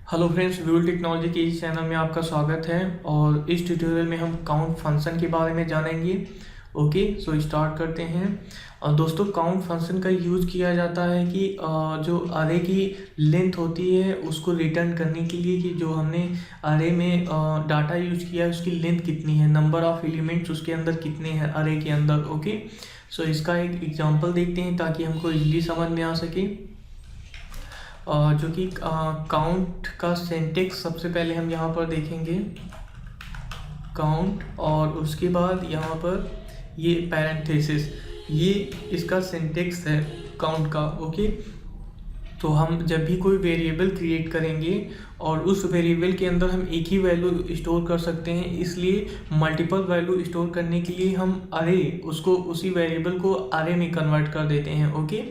Hello friends, व्यूल technology के इस channel में आपका स्वागत है। और इस ट्यूटोरियल में हम काउंट फंक्शन के बारे में जानेंगे। ओके, सो स्टार्ट करते हैं। और दोस्तों, काउंट फंक्शन का यूज़ किया जाता है कि जो अरे की लेंथ होती है उसको रिटर्न करने के लिए कि जो हमने अरे में डाटा यूज किया है उसकी लेंथ कितनी है, नंबर ऑफ एलिमेंट्स उसके अंदर कितने हैं अरे के अंदर। ओके, सो इसका एक एग्जांपल देखते हैं ताकि हमको इजीली समझ में आ सके। जो कि काउंट का सिंटेक्स सबसे पहले हम यहाँ पर देखेंगे, काउंट, और उसके बाद यहाँ पर ये पैरेंथेसिस, ये इसका सिंटेक्स है काउंट का। ओके, तो हम जब भी कोई वेरिएबल क्रिएट करेंगे और उस वेरिएबल के अंदर हम एक ही वैल्यू स्टोर कर सकते हैं, इसलिए मल्टीपल वैल्यू स्टोर करने के लिए हम अरे उसको उसी वेरिएबल को अरे में कन्वर्ट कर देते हैं। ओके,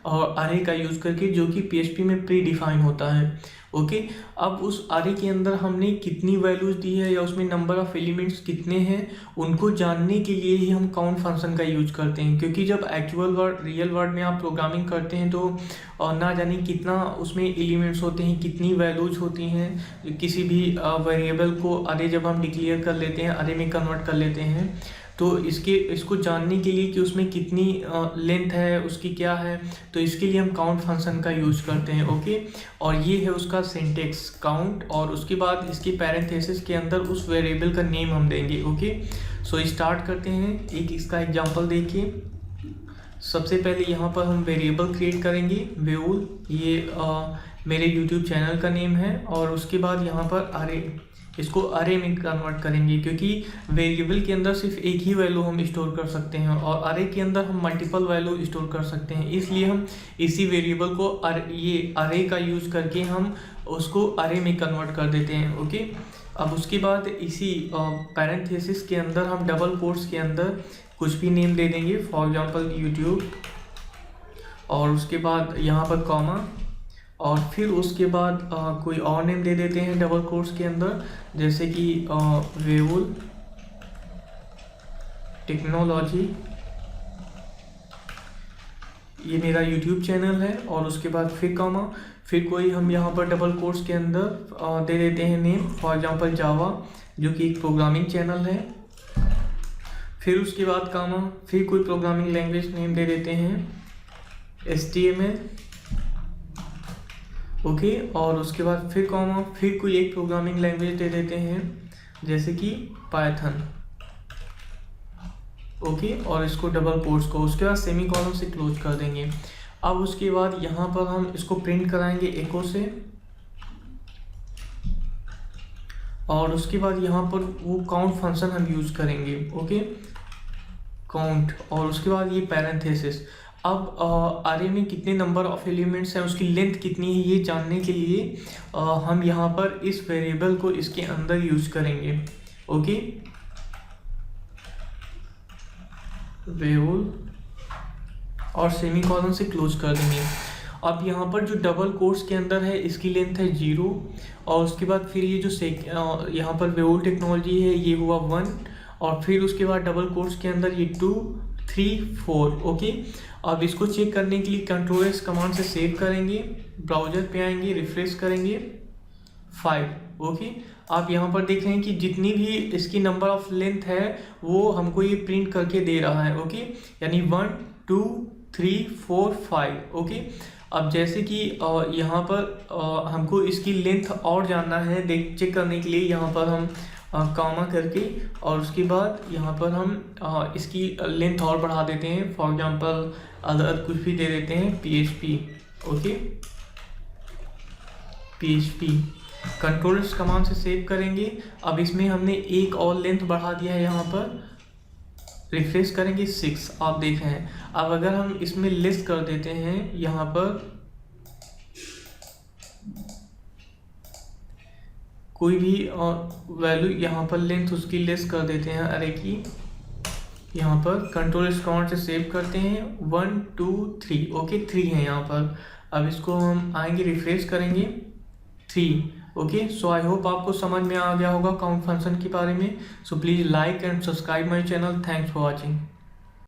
और अरे का यूज़ करके जो कि पीएचपी में प्री डिफाइन होता है। ओके, अब उस अरे के अंदर हमने कितनी वैल्यूज दी है या उसमें नंबर ऑफ एलिमेंट्स कितने हैं उनको जानने के लिए ही हम काउंट फंक्शन का यूज करते हैं। क्योंकि जब एक्चुअल वर्ड रियल वर्ड में आप प्रोग्रामिंग करते हैं तो ना जाने कितना उसमें एलिमेंट्स होते हैं, कितनी वैल्यूज होती हैं किसी भी वेरिएबल को अरे जब हम डिक्लेयर कर लेते हैं, अरे में कन्वर्ट कर लेते हैं, तो इसको जानने के लिए कि उसमें कितनी लेंथ है उसकी क्या है, तो इसके लिए हम काउंट फंक्शन का यूज़ करते हैं। ओके, और ये है उसका सिंटेक्स काउंट, और उसके बाद इसकी पैरेंथेसिस के अंदर उस वेरिएबल का नेम हम देंगे। ओके, सो स्टार्ट करते हैं। एक इसका एग्जांपल देखिए। सबसे पहले यहाँ पर हम वेरिएबल क्रिएट करेंगे, वेउल, ये मेरे यूट्यूब चैनल का नेम है। और उसके बाद यहाँ पर अरे, इसको अरे में कन्वर्ट करेंगे क्योंकि वेरिएबल के अंदर सिर्फ एक ही वैल्यू हम स्टोर कर सकते हैं और अरे के अंदर हम मल्टीपल वैल्यू स्टोर कर सकते हैं, इसलिए हम इसी वेरिएबल को ये अरे का यूज करके हम उसको अरे में कन्वर्ट कर देते हैं। ओके, अब उसके बाद इसी पैरेंथेसिस के अंदर हम डबल कोट्स के अंदर कुछ भी नेम दे देंगे, फॉर एग्जांपल यूट्यूब, और उसके बाद यहाँ पर कॉमा, और फिर उसके बाद कोई और नेम दे देते हैं डबल कोट्स के अंदर, जैसे कि वेउल टेक्नोलॉजी, ये मेरा यूट्यूब चैनल है। और उसके बाद फिर कॉमा, फिर कोई हम यहाँ पर डबल कोट्स के अंदर दे देते हैं नेम, फॉर एग्जांपल जावा, जो कि एक प्रोग्रामिंग चैनल है। फिर उसके बाद कॉमा, फिर कोई प्रोग्रामिंग लैंग्वेज नेम दे देते हैं, HTML। ओके, और उसके बाद फिर कॉमा, फिर कोई एक प्रोग्रामिंग लैंग्वेज दे देते हैं जैसे कि पाइथन। ओके, और इसको डबल कोट्स को उसके बाद सेमी कॉलम से क्लोज कर देंगे। अब उसके बाद यहाँ पर हम इसको प्रिंट कराएंगे एको से, और उसके बाद यहाँ पर वो काउंट फंक्शन हम यूज करेंगे। ओके, काउंट, और उसके बाद ये पैरेंथेसिस। अब अरे में कितने नंबर ऑफ एलिमेंट्स हैं, उसकी लेंथ कितनी है, ये जानने के लिए हम यहाँ पर इस वेरिएबल को इसके अंदर यूज करेंगे। ओके, वेउल, और सेमी कॉलन से क्लोज कर देंगे। अब यहाँ पर जो डबल कोट्स के अंदर है इसकी लेंथ है 0, और उसके बाद फिर ये जो यहाँ पर वेउल टेक्नोलॉजी है ये हुआ 1, और फिर उसके बाद डबल कोट्स के अंदर ये 2, 3, 4। ओके, अब इसको चेक करने के लिए Ctrl+S कमांड से सेव करेंगे, ब्राउजर पे आएंगे, रिफ्रेश करेंगे, 5। ओके, आप यहाँ पर देख रहे हैं कि जितनी भी इसकी नंबर ऑफ लेंथ है वो हमको ये प्रिंट करके दे रहा है। ओके, यानी 1, 2, 3, 4, 5। ओके, अब जैसे कि यहाँ पर हमको इसकी लेंथ और जानना है, चेक करने के लिए यहाँ पर हम कॉमा करके, और उसके बाद यहाँ पर हम इसकी लेंथ और बढ़ा देते हैं, फॉर एग्जांपल अदर कुछ भी दे देते हैं, PHP। Okay, PHP, Ctrl+S command से सेव करेंगे। अब इसमें हमने एक और लेंथ बढ़ा दिया है, यहाँ पर रिफ्रेश करेंगे, 6। आप देख रहे हैं। अब अगर हम इसमें लिस्ट कर देते हैं, यहाँ पर कोई भी वैल्यू, यहाँ पर लेंथ उसकी लिस्ट कर देते हैं अरे की, यहाँ पर Ctrl+S कमांड से सेव करते हैं, 1, 2, 3। ओके, 3 है यहाँ पर। अब इसको हम आएंगे, रिफ्रेश करेंगे, 3। ओके, सो आई होप आपको समझ में आ गया होगा काउंट फंक्शन के बारे में। So please like and subscribe my channel. Thanks for watching.